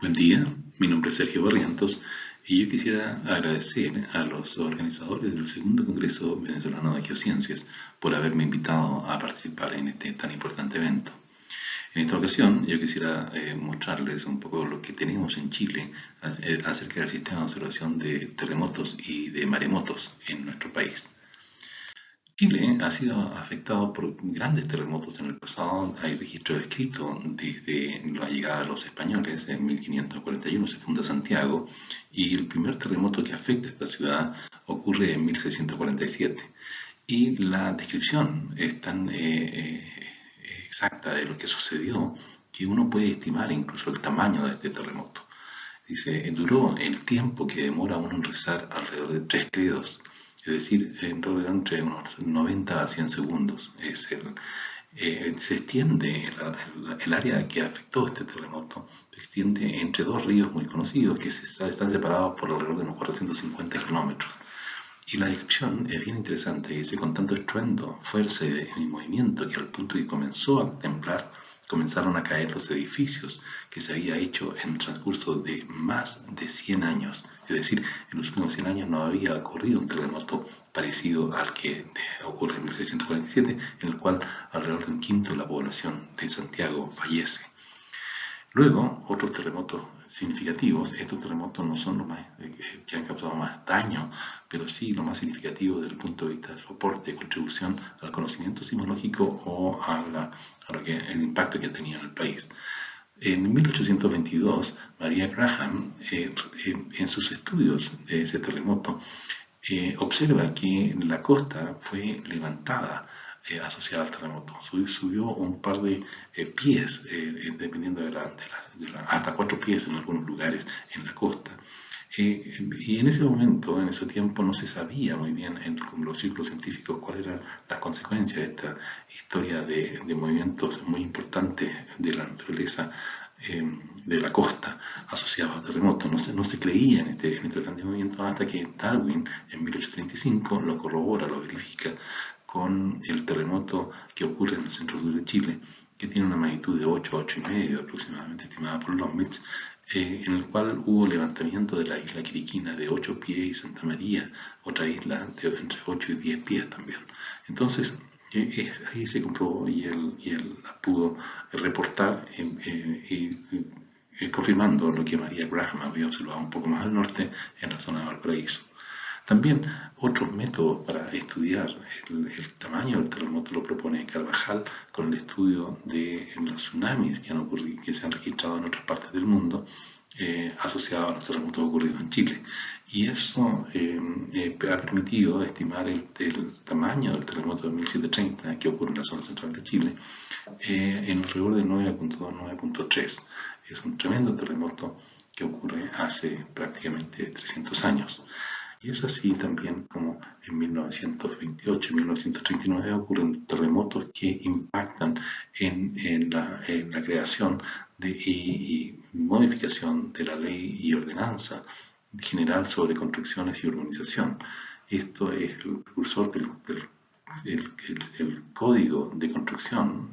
Buen día, mi nombre es Sergio Barrientos y yo quisiera agradecer a los organizadores del segundo Congreso Venezolano de Geociencias por haberme invitado a participar en este tan importante evento. En esta ocasión yo quisiera mostrarles un poco lo que tenemos en Chile acerca del sistema de observación de terremotos y de maremotos en nuestro país. Chile ha sido afectado por grandes terremotos en el pasado. Hay registro escrito desde la llegada de los españoles. En 1541 se funda Santiago y el primer terremoto que afecta a esta ciudad ocurre en 1647. Y la descripción es tan exacta de lo que sucedió que uno puede estimar incluso el tamaño de este terremoto. Dice, duró el tiempo que demora uno en rezar alrededor de 3 credos, es decir, en realidad entre unos 90 a 100 segundos. Se extiende el área que afectó este terremoto, se extiende entre dos ríos muy conocidos que están separados por alrededor de unos 450 kilómetros. Y la descripción es bien interesante, dice, con tanto estruendo, fuerza y movimiento que al punto que comenzó a temblar, comenzaron a caer los edificios que se había hecho en el transcurso de más de 100 años. Es decir, en los últimos 100 años no había ocurrido un terremoto parecido al que ocurre en 1647, en el cual alrededor de un quinto de la población de Santiago fallece. Luego, otros terremotos significativos. Estos terremotos no son los más, que han causado más daño, pero sí lo más significativo desde el punto de vista de soporte, contribución al conocimiento sismológico o el impacto que tenía en el país. En 1822, María Graham, en sus estudios de ese terremoto, observa que la costa fue levantada asociada al terremoto. Subió un par de pies, dependiendo hasta 4 pies en algunos lugares en la costa. Y en ese momento, en ese tiempo, no se sabía muy bien en los círculos científicos cuáles eran las consecuencias de esta historia de movimientos muy importantes de la naturaleza de la costa asociados a terremotos. No se creía en este gran movimiento hasta que Darwin en 1835 lo corrobora, lo verifica con el terremoto que ocurre en el centro-sur de Chile, que tiene una magnitud de 8 a 8,5 aproximadamente, estimada por Lomnitz, en el cual hubo levantamiento de la isla Quiriquina de 8 pies y Santa María, otra isla de entre 8 y 10 pies también. Entonces, ahí se comprobó y él pudo reportar confirmando lo que María Graham había observado un poco más al norte en la zona de Valparaíso. También otros métodos para estudiar el tamaño del terremoto lo propone Carvajal con el estudio de los tsunamis que han ocurrido, que se han registrado en otras partes del mundo asociados a los terremotos ocurridos en Chile. Y eso ha permitido estimar el tamaño del terremoto de 1730 que ocurre en la zona central de Chile en alrededor de 9.2, 9.3. Es un tremendo terremoto que ocurre hace prácticamente 300 años. Y es así también como en 1928 y 1939 ocurren terremotos que impactan en la creación y modificación de la ley y ordenanza general sobre construcciones y urbanización. Esto es el precursor el código de construcción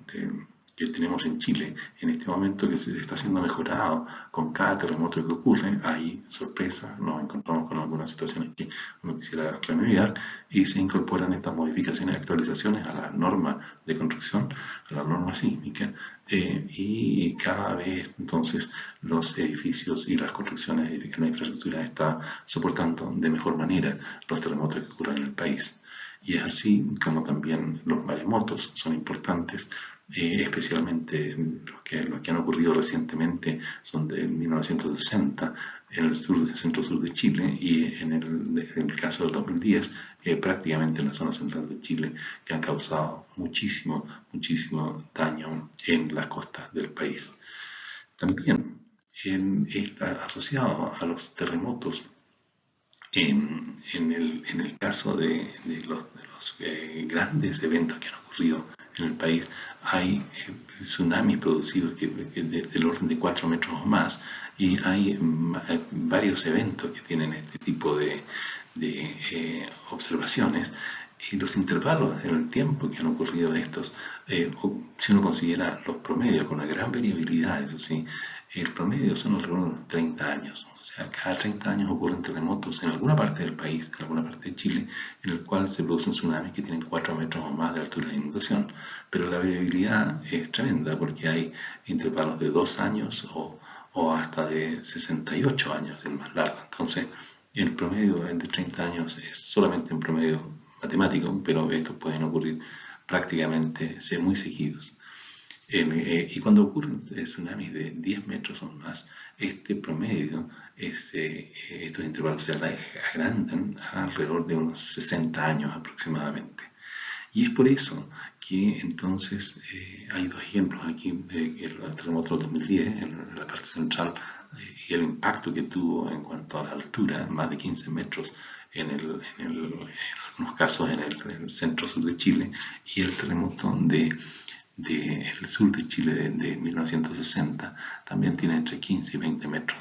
que tenemos en Chile en este momento, que se está siendo mejorado con cada terremoto que ocurre. Hay sorpresa, nos encontramos con algunas situaciones que uno quisiera remediar y se incorporan estas modificaciones y actualizaciones a la norma de construcción, a la norma sísmica, y cada vez entonces los edificios y las construcciones y la infraestructura está soportando de mejor manera los terremotos que ocurren en el país. Y es así como también los maremotos son importantes, especialmente los que han ocurrido recientemente son de 1960 en el centro-sur de Chile y en el caso del 2010 prácticamente en la zona central de Chile, que han causado muchísimo daño en las costas del país. También está asociado a los terremotos en el caso de los grandes eventos que han ocurrido en el país. Hay tsunamis producidos del orden de 4 metros o más, y hay varios eventos que tienen este tipo de observaciones, y los intervalos en el tiempo que han ocurrido estos, si uno considera los promedios con una gran variabilidad, eso sí, el promedio son alrededor de unos 30 años. O sea, cada 30 años ocurren terremotos en alguna parte del país, en alguna parte de Chile, en el cual se producen tsunamis que tienen 4 metros o más de altura de inundación. Pero la variabilidad es tremenda porque hay intervalos de 2 años o hasta de 68 años, el más largo. Entonces, el promedio entre 30 años es solamente un promedio matemático, pero estos pueden ocurrir prácticamente, ser muy seguidos. Y cuando ocurren tsunamis de 10 metros o más, este promedio, estos intervalos se agrandan a alrededor de unos 60 años aproximadamente. Y es por eso que entonces hay dos ejemplos aquí del terremoto del 2010 en la parte central y el impacto que tuvo en cuanto a la altura, más de 15 metros en algunos casos en el centro-sur de Chile, y el terremoto del sur de Chile de 1960 también tiene entre 15 y 20 metros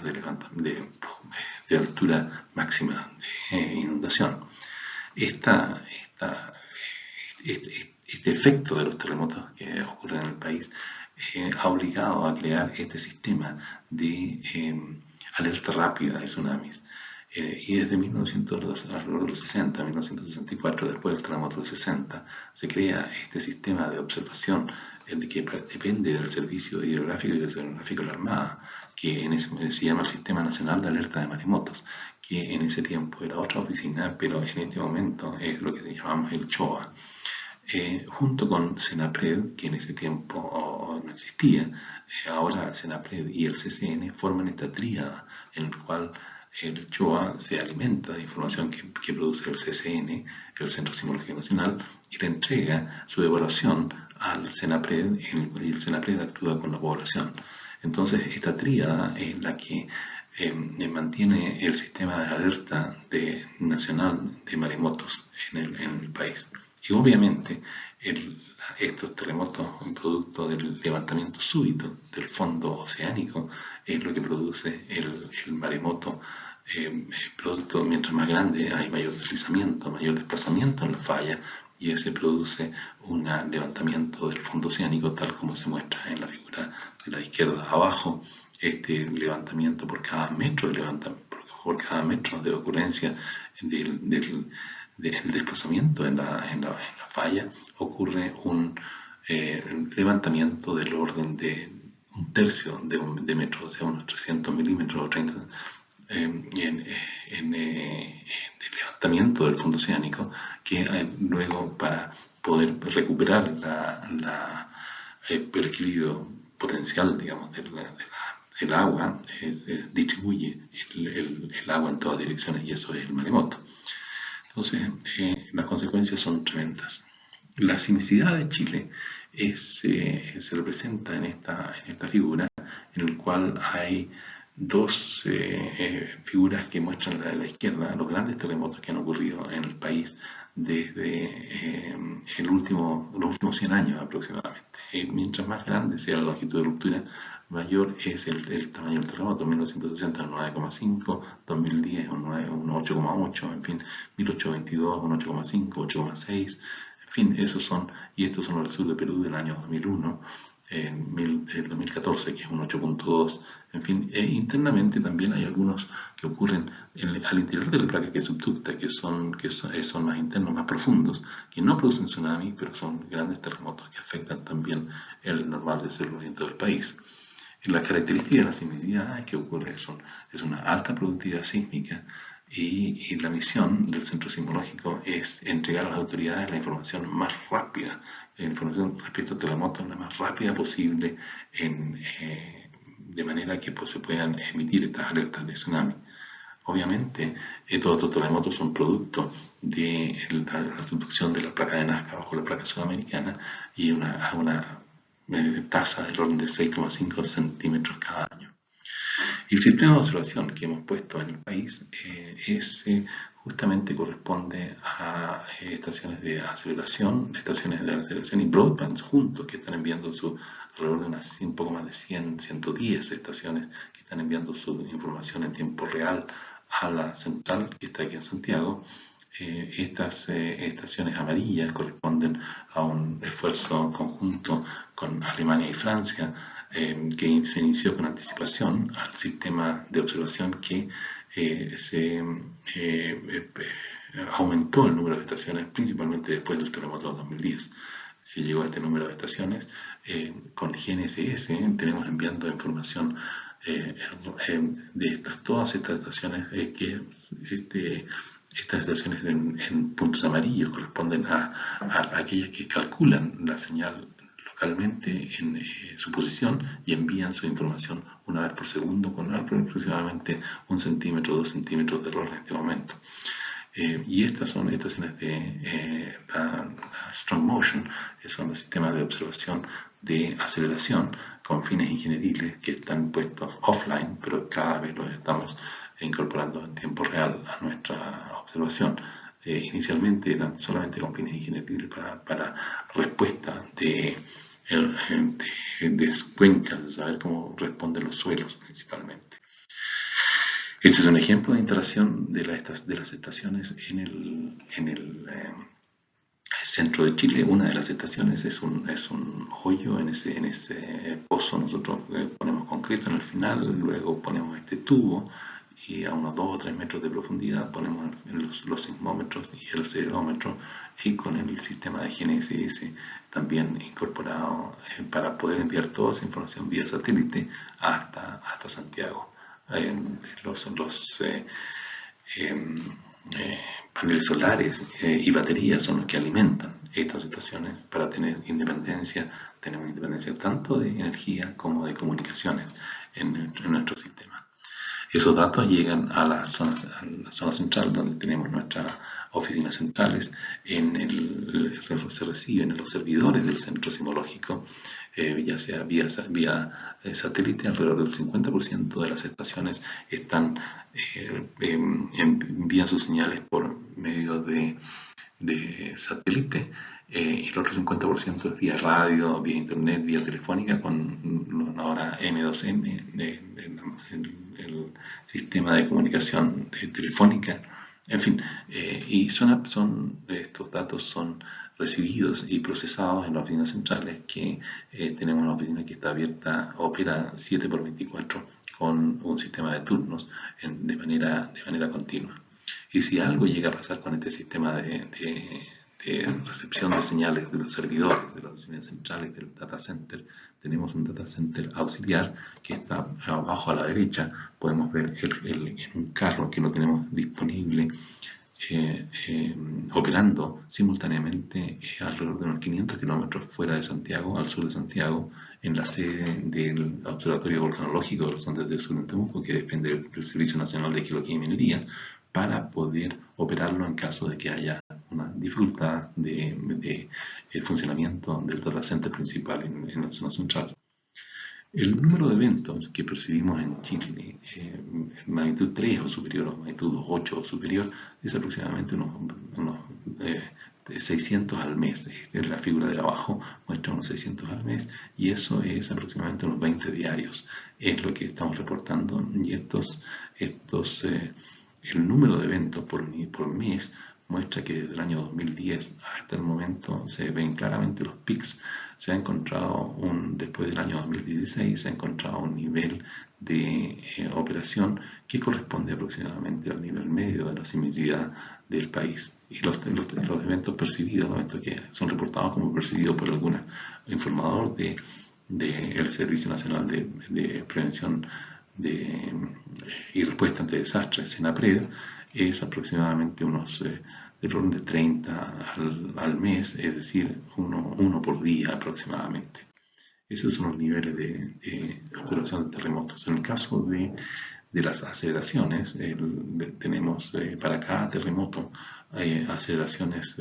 de altura máxima de inundación. Este efecto de los terremotos que ocurren en el país ha obligado a crear este sistema de alerta rápida de tsunamis. Y desde 1960, 1964, después del terremoto del 60, se crea este sistema de observación que depende del Servicio Hidrográfico y Oceanográfico de la Armada, que se llama el Sistema Nacional de Alerta de Maremotos, que en ese tiempo era otra oficina, pero en este momento es lo que llamamos el CHOA. Junto con Senapred, que en ese tiempo no existía, ahora Senapred y el CCN forman esta tríada en la cual el CHOA se alimenta de información que produce el CCN, el Centro Sismológico Nacional, y le entrega su evaluación al Senapred, y el Senapred actúa con la población. Entonces, esta tríada es la que mantiene el sistema de alerta nacional de maremotos en el país. Y obviamente estos terremotos, producto del levantamiento súbito del fondo oceánico, es lo que produce el maremoto. Producto, mientras más grande hay mayor deslizamiento, mayor desplazamiento en la falla, y ese produce un levantamiento del fondo oceánico, tal como se muestra en la figura de la izquierda abajo. Este levantamiento por cada metro de ocurrencia del desplazamiento en la falla, ocurre un levantamiento del orden de un tercio de metro, o sea, unos 300 milímetros o 30 de levantamiento del fondo oceánico, que luego, para poder recuperar el equilibrio potencial, digamos, del agua, distribuye el agua en todas direcciones, y eso es el maremoto. Entonces, las consecuencias son tremendas. La sismicidad de Chile se representa en esta figura, en la cual hay dos figuras que muestran la de la izquierda, los grandes terremotos que han ocurrido en el país desde los últimos 100 años aproximadamente. Mientras más grande sea la longitud de ruptura, mayor es el tamaño del terremoto. 1960 un 9,5, 2010 un 8,8, en fin, 1822 un 8,5, 8,6, en fin, estos son los del sur de Perú del año 2001, el 2014, que es un 8,2, en fin, internamente también hay algunos que ocurren al interior de la placa que subducta, que son más internos, más profundos, que no producen tsunami, pero son grandes terremotos que afectan también el normal desenvolvimiento del país. Las características de la sismicidad que ocurre es una alta productividad sísmica, y la misión del Centro Sismológico es entregar a las autoridades la información más rápida, la información respecto a terremotos la más rápida posible, de manera que se puedan emitir estas alertas de tsunami. Obviamente, todos estos terremotos son producto de la subducción de la placa de Nazca bajo la placa sudamericana, y a una tasa del orden de 6,5 centímetros cada año. Y el sistema de observación que hemos puesto en el país justamente corresponde a estaciones de aceleración y broadband juntos, que están enviando alrededor de un poco más de 100, 110 estaciones que están enviando su información en tiempo real a la central que está aquí en Santiago. Estas estaciones amarillas corresponden a un esfuerzo conjunto con Alemania y Francia, que se inició con anticipación al sistema de observación que se aumentó el número de estaciones, principalmente después del terremoto de 2010. Se llegó a este número de estaciones. Con GNSS tenemos enviando información de todas estas estaciones, estas estaciones en puntos amarillos corresponden a aquellas que calculan la señal localmente en su posición y envían su información una vez por segundo con aproximadamente 1 centímetro, 2 centímetros de error en este momento. Y estas son estaciones de la Strong Motion, que son los sistemas de observación de aceleración con fines ingenieriles que están puestos offline, pero cada vez los estamos incorporando en tiempo real a nuestra observación. Inicialmente eran solamente con fines ingenieriles para respuesta de cuencas, de saber cómo responden los suelos principalmente. Este es un ejemplo de instalación de las estaciones en el centro de Chile. Una de las estaciones es un hoyo en ese pozo. Nosotros ponemos concreto en el final, luego ponemos este tubo y a unos 2 o 3 metros de profundidad ponemos los sismómetros y el acelerómetro, y con el sistema de GNSS también incorporado para poder enviar toda esa información vía satélite hasta Santiago. Los paneles solares y baterías son los que alimentan estas estaciones para tener independencia. Tenemos independencia tanto de energía como de comunicaciones en nuestro sistema. Esos datos llegan a la zona central, donde tenemos nuestras oficinas centrales. Se reciben en los servidores del centro sismológico, ya sea vía satélite. Alrededor del 50% de las estaciones envían sus señales por medio de satélite, y el otro 50% es vía radio, vía internet, vía telefónica, con ahora M2M, el sistema de comunicación telefónica. En fin, y estos datos son recibidos y procesados en las oficinas centrales, que tenemos una oficina que está abierta, opera 7x24 con un sistema de turnos de manera continua. Y si algo llega a pasar con este sistema de recepción de señales de los servidores de las oficinas centrales del data center, tenemos un data center auxiliar que está abajo a la derecha. Podemos ver en un carro que lo tenemos disponible operando simultáneamente alrededor de unos 500 kilómetros fuera de Santiago, al sur de Santiago, en la sede del Observatorio Volcanológico de los Andes del Sur en Temuco, que depende del Servicio Nacional de Geología y Minería, para poder operarlo en caso de que haya una dificultad de funcionamiento del data center principal en la zona central. El número de eventos que percibimos en Chile, magnitud 3 o superior o magnitud 8 o superior, es aproximadamente unos 600 al mes. Esta es la figura de abajo, muestra unos 600 al mes, y eso es aproximadamente unos 20 diarios. Es lo que estamos reportando, y el número de eventos por mes muestra que desde el año 2010 hasta el momento se ven claramente los pics. Se ha encontrado después del año 2016, se ha encontrado un nivel de operación que corresponde aproximadamente al nivel medio de la sismicidad del país. Y los eventos percibidos, los eventos que son reportados como percibidos por algún informador del Servicio Nacional de Prevención y Respuesta ante Desastres, SENAPRED, es aproximadamente del orden de 30 al mes, es decir, uno por día aproximadamente. Esos son los niveles de observación de terremotos. En el caso de las aceleraciones, tenemos para cada terremoto aceleraciones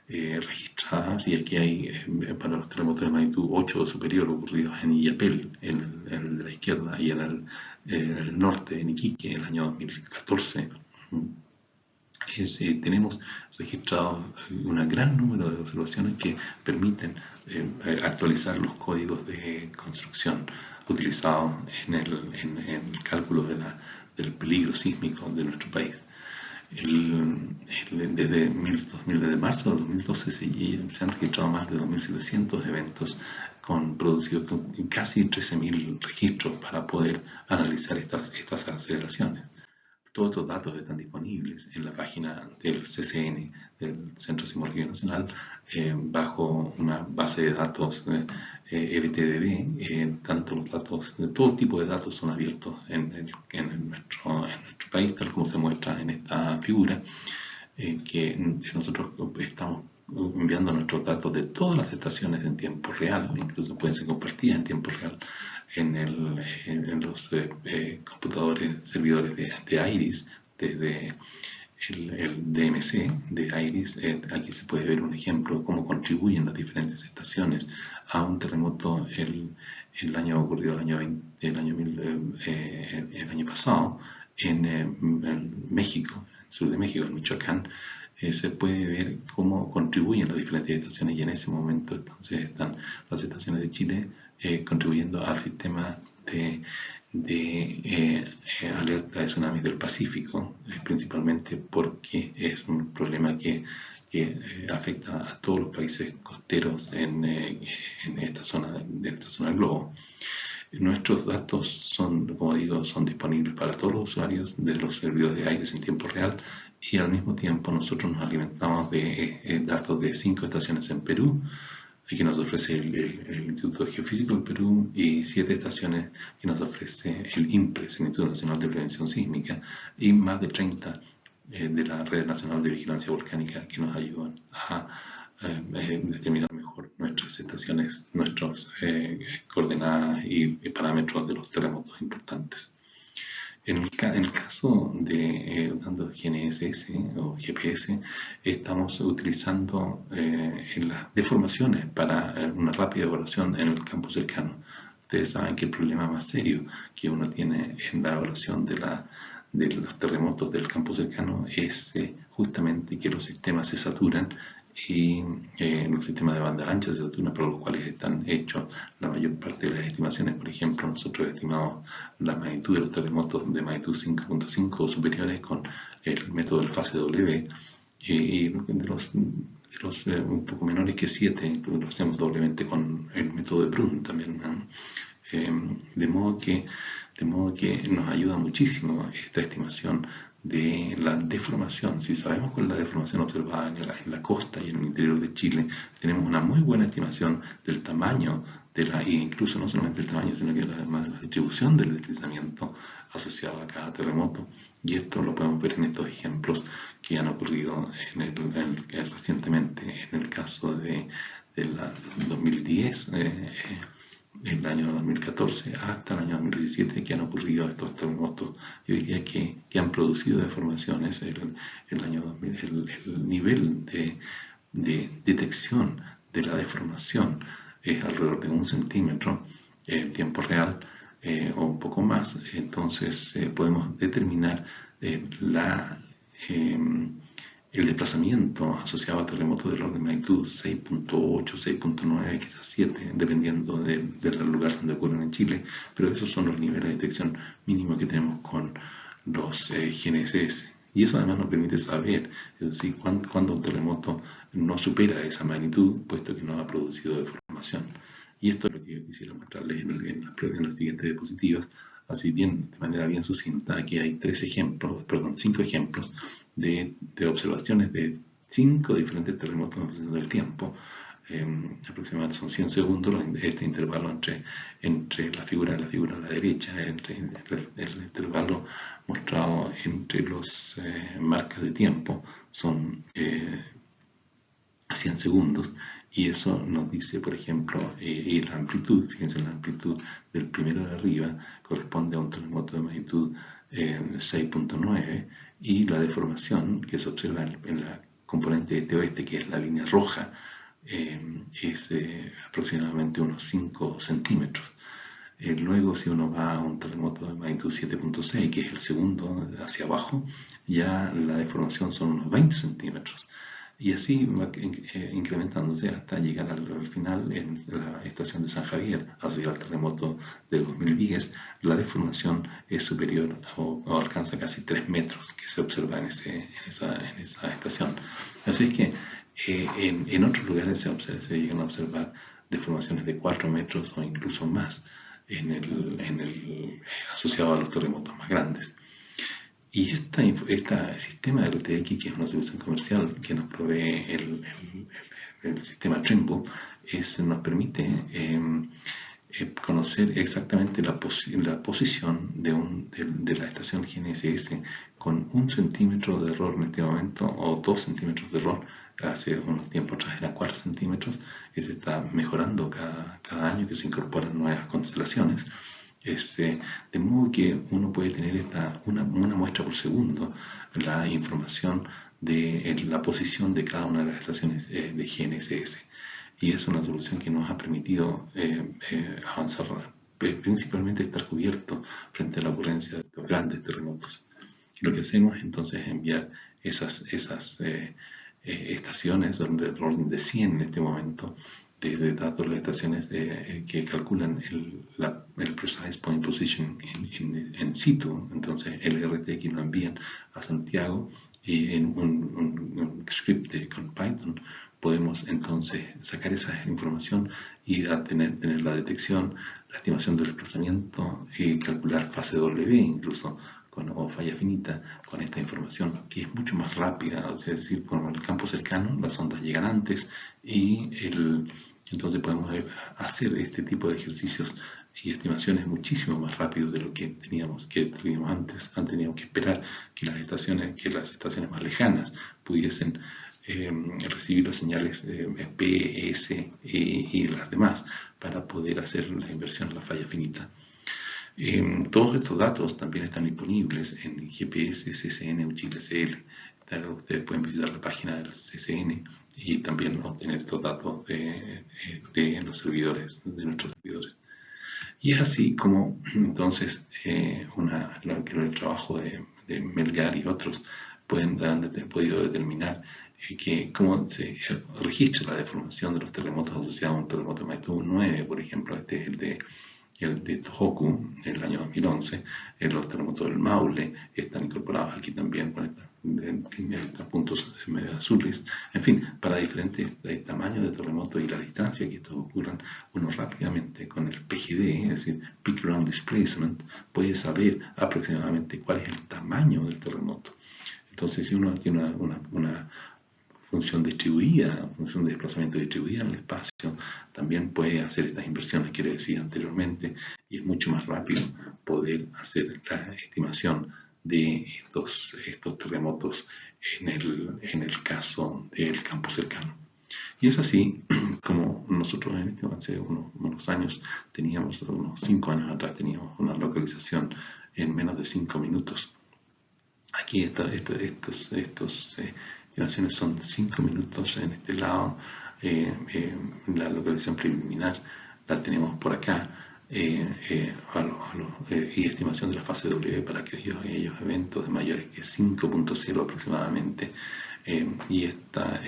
registradas, y aquí hay para los terremotos de magnitud 8 o superior ocurridos en Illapel, en el de la izquierda, y en el norte, en Iquique, en el año 2014. Tenemos registrado un gran número de observaciones que permiten actualizar los códigos de construcción utilizados en el cálculo del peligro sísmico de nuestro país. Desde marzo de 2012 se han registrado más de 2.700 eventos producidos con casi 13.000 registros para poder analizar estas aceleraciones. Todos estos datos están disponibles en la página del CCN, del Centro Sismológico Nacional, bajo una base de datos LTDB. Tanto los datos, todo tipo de datos son abiertos en nuestro país, tal como se muestra en esta figura, que nosotros estamos enviando nuestros datos de todas las estaciones en tiempo real, incluso pueden ser compartidas en tiempo real en los computadores, servidores de IRIS, desde el DMC de IRIS. Aquí se puede ver un ejemplo de cómo contribuyen las diferentes estaciones a un terremoto el año ocurrido, el año pasado, en México, en el sur de México, en Michoacán. Se puede ver cómo contribuyen las diferentes estaciones, y en ese momento entonces están las estaciones de Chile contribuyendo al sistema de alerta de tsunamis del Pacífico, principalmente porque es un problema que afecta a todos los países costeros en esta zona del globo. Nuestros datos son, como digo, son disponibles para todos los usuarios de los servidores de IRIS en tiempo real, y al mismo tiempo nosotros nos alimentamos de datos de 5 estaciones en Perú, que nos ofrece el Instituto Geofísico del Perú, y 7 estaciones que nos ofrece el INPRES, el Instituto Nacional de Prevención Sísmica, y más de 30 de la Red Nacional de Vigilancia Volcánica, que nos ayudan a determinar mejor nuestras estaciones, nuestras coordenadas y parámetros de los terremotos importantes. En el caso de GNSS o GPS, estamos utilizando las deformaciones para una rápida evaluación en el campo cercano. Ustedes saben que el problema más serio que uno tiene en la evaluación de los terremotos del campo cercano es justamente que los sistemas se saturan, y los sistemas de banda ancha se saturan, por los cuales están hechos la mayor parte de las estimaciones. Por ejemplo, nosotros estimamos la magnitud de los terremotos de magnitud 5.5 o superiores con el método del fase W, y de los un poco menores que 7 lo hacemos doblemente con el método de Brun también, ¿no? De modo que nos ayuda muchísimo esta estimación de la deformación. Si sabemos cuál es la deformación observada en la costa y en el interior de Chile, tenemos una muy buena estimación del tamaño e incluso no solamente el tamaño, sino que además de la distribución del deslizamiento asociado a cada terremoto. Y esto lo podemos ver en estos ejemplos que han ocurrido recientemente, en el caso del 2010, el año 2014 hasta el año 2017, que han ocurrido estos terremotos. Yo diría que han producido deformaciones. El nivel de detección de la deformación es alrededor de 1 centímetro en tiempo real, o un poco más. Entonces podemos determinar el desplazamiento asociado a terremotos del orden de magnitud 6.8, 6.9, quizás 7, dependiendo del lugar donde ocurren en Chile, pero esos son los niveles de detección mínimos que tenemos con los GNSS. Y eso además nos permite saber, es decir, cuando un terremoto no supera esa magnitud, puesto que no ha producido deformación. Y esto es lo que yo quisiera mostrarles en las siguientes diapositivas, así bien, de manera bien sucinta. Aquí hay 5 ejemplos de observaciones de 5 diferentes terremotos en función del tiempo. Aproximadamente son 100 segundos este intervalo entre la figura a la derecha, entre el intervalo mostrado entre las marcas de tiempo son 100 segundos, y eso nos dice, por ejemplo, y la amplitud. Fíjense, la amplitud del primero de arriba corresponde a un terremoto de magnitud 6.9, y la deformación que se observa en la componente este-oeste, que es la línea roja, es aproximadamente unos 5 centímetros. Luego, si uno va a un terremoto de magnitud 7.6, que es el segundo hacia abajo, ya la deformación son unos 20 centímetros. y así va incrementándose hasta llegar al final en la estación de San Javier, asociada al terremoto de 2010, la deformación es superior o alcanza casi 3 metros que se observa en esa estación. Así es que en otros lugares se llegan a observar deformaciones de 4 metros o incluso más asociado a los terremotos más grandes. Y este sistema de RTX, que es una solución comercial que nos provee el sistema Trimble, nos permite conocer exactamente la posición de la estación GNSS con 1 centímetro de error en este momento, o 2 centímetros de error. Hace unos tiempos atrás era 4 centímetros, que se está mejorando cada año que se incorporan nuevas constelaciones. De modo que uno puede tener una muestra por segundo, la información de la posición de cada una de las estaciones de GNSS. Y es una solución que nos ha permitido avanzar, principalmente estar cubierto frente a la ocurrencia de estos grandes terremotos. Y lo que hacemos entonces es enviar esas estaciones de orden de 100 en este momento, de datos de las estaciones que calculan el precise point position en situ. Entonces el RTX lo envían a Santiago y en un script con Python podemos entonces sacar esa información y tener la detección, la estimación del desplazamiento y calcular fase W incluso o falla finita con esta información, que es mucho más rápida. Es decir, con el campo cercano las ondas llegan antes y entonces podemos hacer este tipo de ejercicios y estimaciones muchísimo más rápido de lo que teníamos antes. Teníamos que esperar que las estaciones más lejanas pudiesen recibir las señales P, S y las demás para poder hacer la inversión en la falla finita. Todos estos datos también están disponibles en GPS CCN Uchile CL. Ustedes pueden visitar la página del CCN y también obtener estos datos de los servidores, de nuestros servidores. Y es así como entonces el trabajo de Melgar y otros han podido determinar cómo se registra la deformación de los terremotos asociados a un terremoto de magnitud 9, por ejemplo. Este es el de Tohoku, en el año 2011. Los terremotos del Maule están incorporados aquí también con estos puntos azules. En fin, para diferentes tamaños de terremoto y la distancia que estos ocurran, uno rápidamente con el PGD, es decir, Peak Ground Displacement, puede saber aproximadamente cuál es el tamaño del terremoto. Entonces, si uno tiene una función distribuida, función de desplazamiento distribuida en el espacio, también puede hacer estas inversiones que le decía anteriormente, y es mucho más rápido poder hacer la estimación de estos terremotos en el caso del campo cercano. Y es así como nosotros hace unos años unos 5 años atrás, teníamos una localización en menos de 5 minutos. Aquí estas estimaciones son 5 minutos en este lado. La localización preliminar la tenemos por acá, y estimación de la fase W para aquellos eventos de mayores que 5.0 aproximadamente. Y esta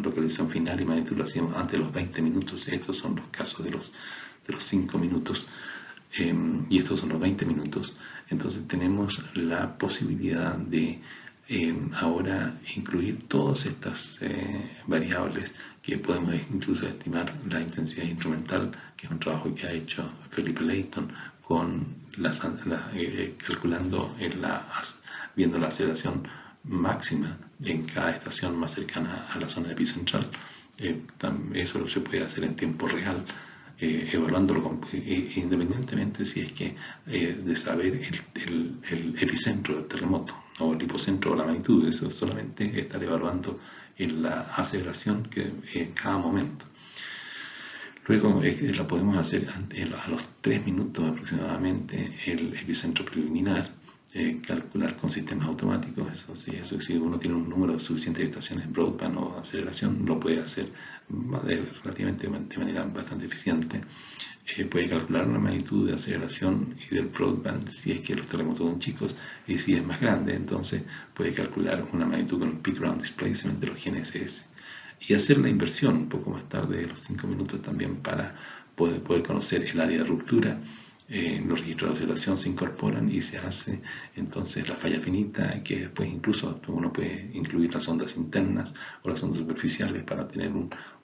localización final y magnitud la hacíamos antes de los 20 minutos. Estos son los casos de los 5 minutos. Y estos son los 20 minutos. Entonces tenemos la posibilidad de ahora incluir todas estas variables, que podemos incluso estimar la intensidad instrumental, que es un trabajo que ha hecho Felipe Leighton calculando viendo la aceleración máxima en cada estación más cercana a la zona epicentral. Eso se puede hacer en tiempo real, evaluándolo independientemente si es que de saber el epicentro del terremoto o el hipocentro o la magnitud. Eso solamente estar evaluando en la aceleración que en cada momento. Luego la podemos hacer a los 3 minutos aproximadamente el epicentro preliminar, calcular con sistemas automáticos. Eso si uno tiene un número suficiente de estaciones broadband o aceleración, lo puede hacer relativamente de manera bastante eficiente. Puede calcular la magnitud de aceleración y del broadband si es que los terremotos son chicos, y si es más grande, entonces puede calcular una magnitud con el peak ground displacement de los GNSS y hacer la inversión un poco más tarde de los 5 minutos también para poder conocer el área de ruptura. Los registros de aceleración se incorporan y se hace entonces la falla finita, que después incluso uno puede incluir las ondas internas o las ondas superficiales para tener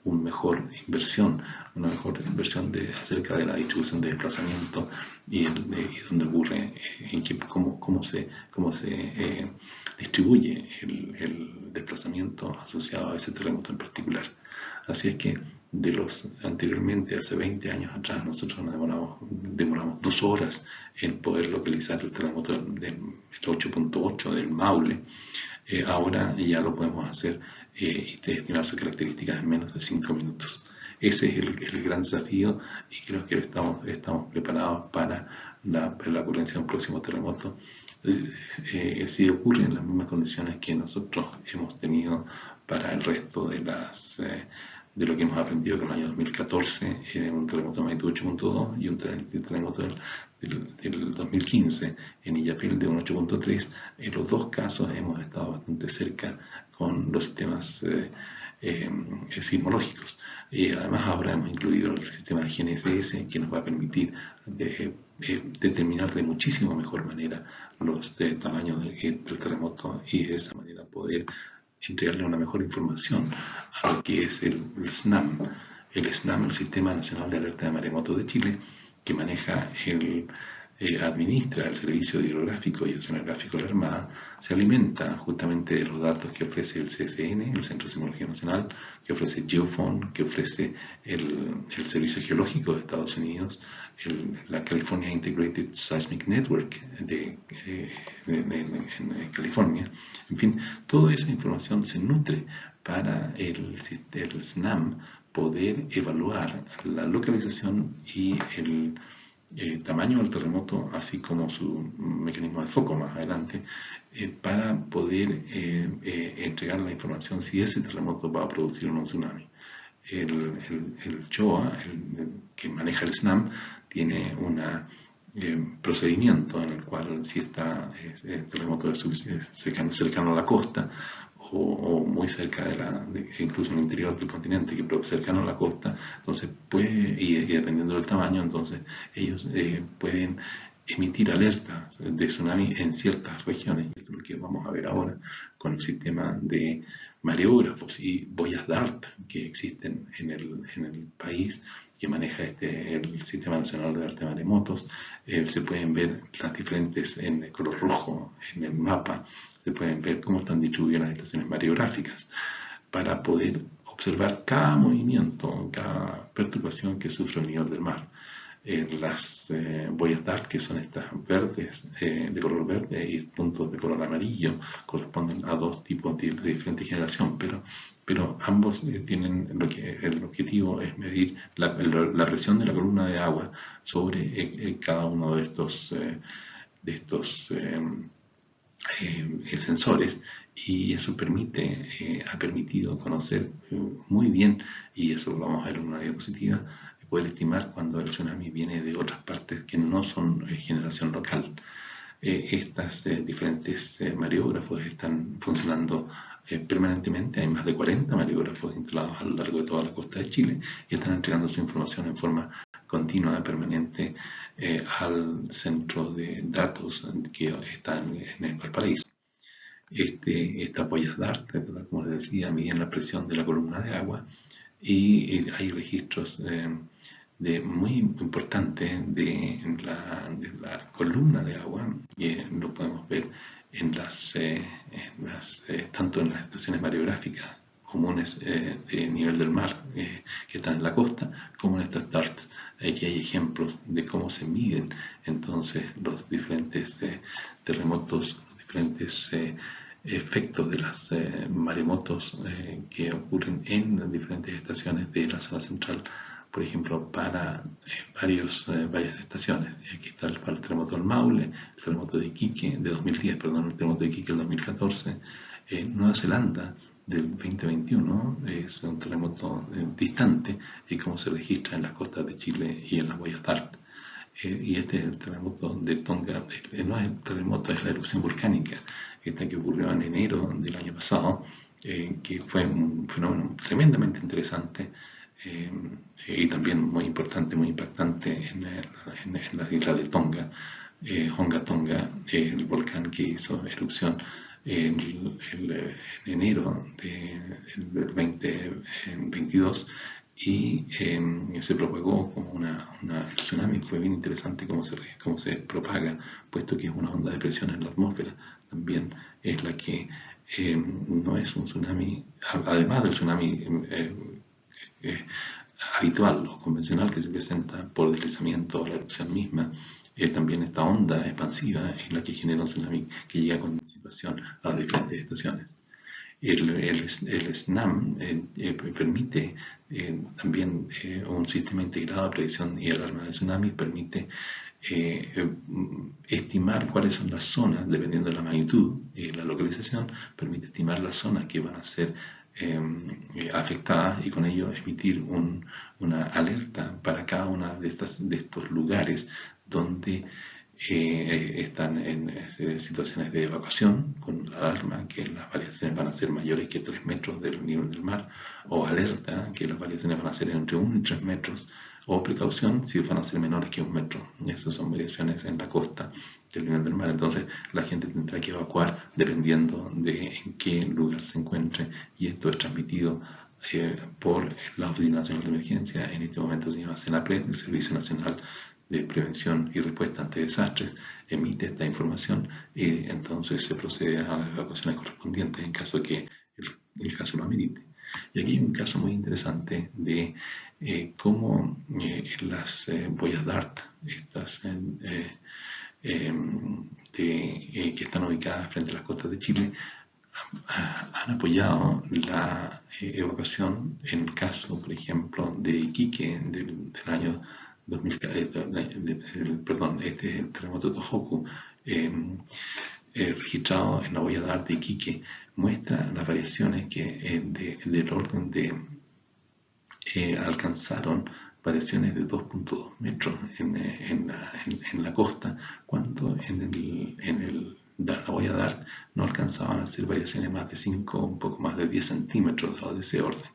una mejor inversión acerca de la distribución de desplazamiento y dónde ocurre, cómo se distribuye el desplazamiento asociado a ese terremoto en particular. Así es que anteriormente, hace 20 años atrás, nosotros demoramos 2 horas en poder localizar el terremoto del 8.8 del Maule. Ahora ya lo podemos hacer y estimar sus características en menos de 5 minutos. Ese es el gran desafío, y creo que estamos preparados para la ocurrencia de un próximo terremoto. Si ocurre en las mismas condiciones que nosotros hemos tenido para el resto de lo que hemos aprendido con el año 2014, un terremoto de magnitud 8.2 y un terremoto del 2015 en Illapel de un 8.3. En los dos casos hemos estado bastante cerca con los sistemas sismológicos. Además, ahora hemos incluido el sistema de GNSS, que nos va a permitir determinar de muchísimo mejor manera los tamaños del terremoto, y de esa manera poder entregarle una mejor información a lo que es el SNAM. El SNAM, el Sistema Nacional de Alerta de Maremotos de Chile, que administra el Servicio Hidrográfico y Oceanográfico de la Armada, se alimenta justamente de los datos que ofrece el CSN, el Centro de Sismología Nacional, que ofrece GeoPhone, que ofrece el Servicio Geológico de Estados Unidos, la California Integrated Seismic Network en California. En fin, toda esa información se nutre para el SNAM poder evaluar la localización y el tamaño del terremoto, así como su mecanismo de foco más adelante, para poder entregar la información si ese terremoto va a producir un tsunami. El JOA, que maneja el SNAM, tiene un procedimiento en el cual, si está el terremoto cercano a la costa o muy cerca incluso en el interior del continente, pero cercano a la costa, entonces y dependiendo del tamaño, entonces ellos pueden emitir alertas de tsunami en ciertas regiones. Esto es lo que vamos a ver ahora con el sistema de mareógrafos y boyas DART que existen en el país, que maneja el Sistema Nacional de Alerta de Maremotos. Se pueden ver las diferentes en color rojo en el mapa. Se pueden ver cómo están distribuidas las estaciones mareográficas para poder observar cada movimiento, cada perturbación que sufre el nivel del mar. Las boyas DART, que son estas verdes, de color verde, y puntos de color amarillo, corresponden a dos tipos de diferente generación, pero ambos tienen el objetivo es medir la presión de la columna de agua sobre cada uno de estos sensores, y eso ha permitido conocer muy bien, y eso lo vamos a ver en una diapositiva, poder estimar cuando el tsunami viene de otras partes que no son generación local. Estas diferentes mareógrafos están funcionando permanentemente. Hay más de 40 mareógrafos instalados a lo largo de toda la costa de Chile, y están entregando su información en forma continua, permanente, al centro de datos que está en Valparaíso. Estas boyas DART, como les decía, miden la presión de la columna de agua, y hay registros muy importantes de la columna de agua, y lo podemos ver tanto en las estaciones mareográficas comunes de nivel del mar que están en la costa, como en estas DARTs. Aquí hay ejemplos de cómo se miden entonces los diferentes terremotos, los diferentes efectos de las maremotos que ocurren en las diferentes estaciones de la zona central por ejemplo, para varias estaciones. Aquí está para el terremoto del Maule, el terremoto de Iquique, de 2010, perdón, el terremoto de Iquique del 2014. Nueva Zelanda del 2021 es un terremoto distante, y como se registra en las costas de Chile y en las Boyas Dart. Y este es el terremoto de Tonga. No es el terremoto, es la erupción volcánica, esta que ocurrió en enero del año pasado, que fue un fenómeno tremendamente interesante, y también muy importante, muy impactante en las islas de Tonga. Honga Tonga, el volcán que hizo erupción en enero del 2022, y se propagó como el tsunami. Fue bien interesante cómo se propaga, puesto que es una onda de presión en la atmósfera. También es la que no es un tsunami, además del tsunami eh, habitual o convencional que se presenta por deslizamiento o la erupción misma. También esta onda expansiva es la que genera un tsunami que llega con anticipación a las diferentes estaciones. El SNAM permite también un sistema integrado de predicción y alarma de tsunami, permite estimar cuáles son las zonas, dependiendo de la magnitud y la localización, permite estimar las zonas que van a ser afectadas, y con ello emitir una alerta para cada una de estos lugares donde están en situaciones de evacuación, con la alarma que las variaciones van a ser mayores que 3 metros del nivel del mar, o alerta que las variaciones van a ser entre 1 y 3 metros, o precaución si van a ser menores que 1 metro. Esas son variaciones en la costa del nivel del mar. Entonces la gente tendrá que evacuar dependiendo de en qué lugar se encuentre, y esto es transmitido por la Oficina Nacional de Emergencia. En este momento se llama SENAPRED, el Servicio Nacional de Prevención y Respuesta ante Desastres. Emite esta información y entonces se procede a las evacuaciones correspondientes en caso de que el caso lo amerite. Y aquí hay un caso muy interesante de cómo las boyas DART, estas que están ubicadas frente a las costas de Chile, han apoyado la evacuación en el caso, por ejemplo, de Iquique del año 2000, perdón, este es el terremoto de Tohoku, registrado en la boya DART de Iquique. Muestra las variaciones que del orden de alcanzaron variaciones de 2.2 metros en la costa, cuando la boya DART no alcanzaban a hacer variaciones más de 5, un poco más de 10 centímetros de ese orden.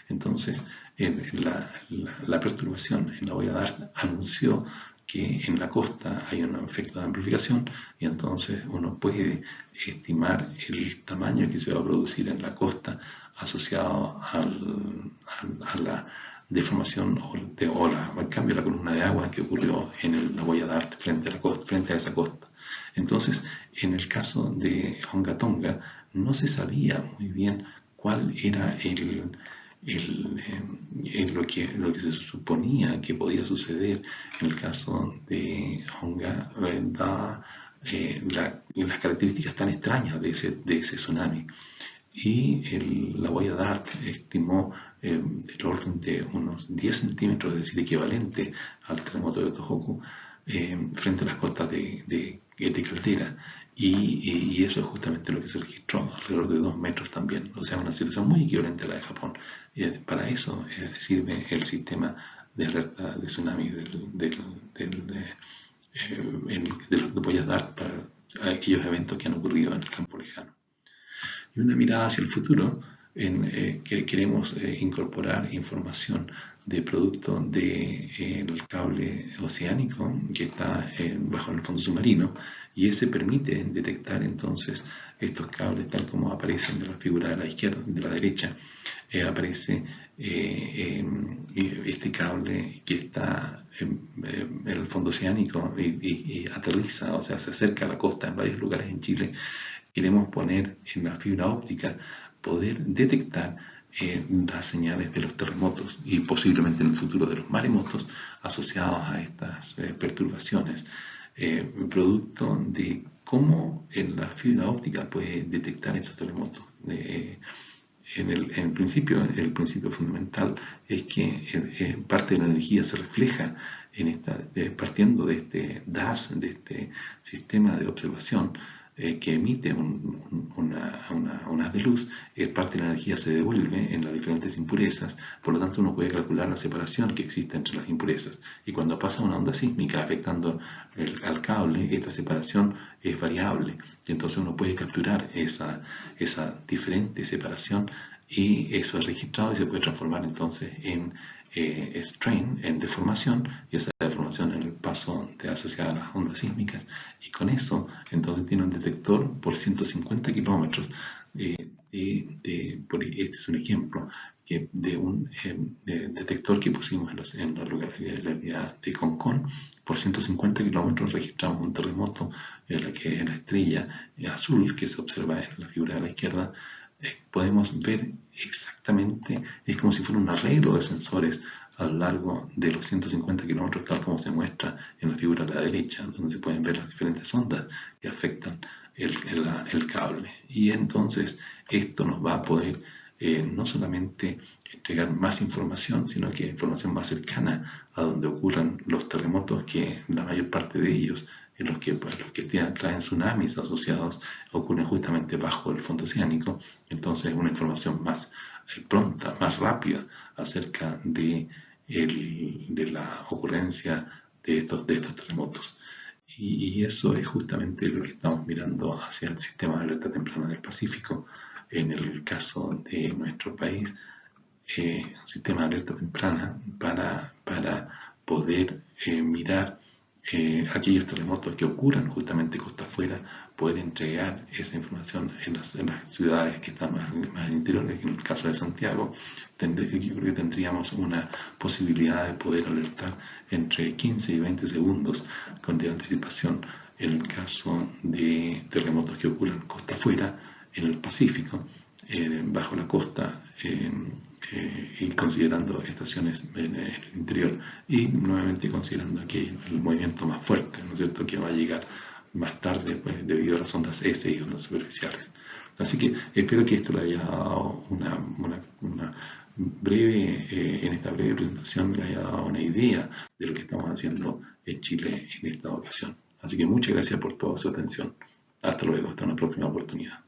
Entonces, la perturbación en la boya DART anunció que en la costa hay un efecto de amplificación, y entonces uno puede estimar el tamaño que se va a producir en la costa asociado a la deformación al cambio de la columna de agua que ocurrió en la boya DART frente a esa costa. Entonces, en el caso de Honga Tonga, no se sabía muy bien cuál era lo que se suponía que podía suceder en el caso de Honga, dadas las características tan extrañas de ese tsunami. Y la boya DART estimó el orden de unos 10 centímetros, es decir, equivalente al terremoto de Tohoku, frente a las costas de Caldera. Y eso es justamente lo que se registró, alrededor de 2 metros también. O sea, una situación muy equivalente a la de Japón. Para eso sirve el sistema de alerta de tsunami de los boyas DART para aquellos eventos que han ocurrido en el campo lejano. Y una mirada hacia el futuro, que queremos incorporar información de producto del cable oceánico que está bajo el fondo submarino, y ese permite detectar entonces estos cables tal como aparecen en la figura de la izquierda, de la derecha. Aparece este cable que está en el fondo oceánico y aterriza, o sea, se acerca a la costa en varios lugares en Chile. Queremos poner en la fibra óptica, poder detectar las señales de los terremotos y posiblemente en el futuro de los maremotos asociados a estas perturbaciones, producto de cómo la fibra óptica puede detectar estos terremotos. en principio, el principio fundamental es que parte de la energía se refleja partiendo de este DAS, de este sistema de observación que emite una haz de luz. Parte de la energía se devuelve en las diferentes impurezas, por lo tanto uno puede calcular la separación que existe entre las impurezas. Y cuando pasa una onda sísmica afectando al cable, esta separación es variable. Y entonces uno puede capturar esa diferente separación, y eso es registrado y se puede transformar entonces en strain, en deformación, y esa deformación en el paso asociada a las ondas sísmicas, y con eso entonces tiene un detector por 150 kilómetros. Este es un ejemplo de un detector que pusimos en la localidad de Concón. Por 150 kilómetros registramos un terremoto en la que la estrella azul que se observa en la figura de la izquierda. Podemos ver exactamente, es como si fuera un arreglo de sensores a lo largo de los 150 kilómetros, tal como se muestra en la figura de la derecha, donde se pueden ver las diferentes ondas que afectan el cable. Y entonces esto nos va a poder no solamente entregar más información, sino que información más cercana a donde ocurran los terremotos, que la mayor parte de ellos, los que traen tsunamis asociados, ocurren justamente bajo el fondo oceánico. Entonces una información más pronta, más rápida acerca de la ocurrencia de estos terremotos. Y eso es justamente lo que estamos mirando hacia el sistema de alerta temprana del Pacífico. En el caso de nuestro país, un sistema de alerta temprana para poder mirar aquellos terremotos que ocurran justamente costa afuera, poder entregar esa información en las ciudades que están más en el interior. En el caso de Santiago, yo creo que tendríamos una posibilidad de poder alertar entre 15 y 20 segundos de anticipación en el caso de terremotos que ocurran costa afuera, en el Pacífico, bajo la costa, y considerando estaciones en el interior, y nuevamente considerando aquí el movimiento más fuerte, ¿no es cierto?, que va a llegar más tarde, pues, debido a las ondas S y ondas superficiales. Así que espero que esto le haya dado una breve, en esta breve presentación le haya dado una idea de lo que estamos haciendo en Chile en esta ocasión. Así que muchas gracias por toda su atención. Hasta luego, hasta una próxima oportunidad.